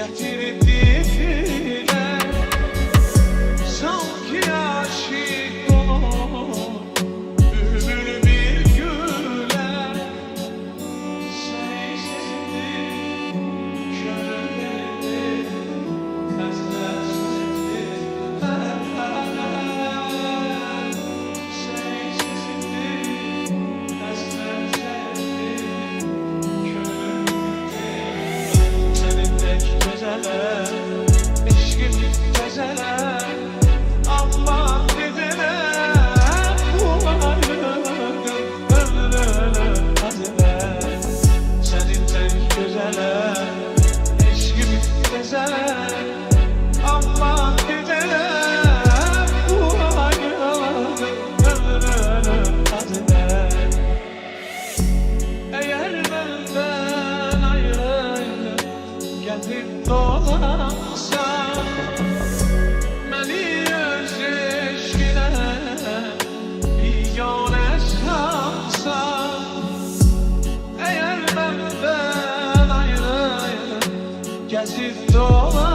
getirip diline, sanki aşık ol bülbül bir güle. Seni sevdim, şöyle tezler sevdim. Seni sevdim, tezler sevdim. Senindeki güzeller, eşkim güzeller, aman dediler bu ayrılık ömrüne haziler. Senindeki güzeller, eşkim güzeller, aman dediler bu ayrılık ömrüne haziler. Eğer benden ayrı gelip dolansan, beni öz eşkine bigane sansan. Eğer benden ayrı gezip dolansan,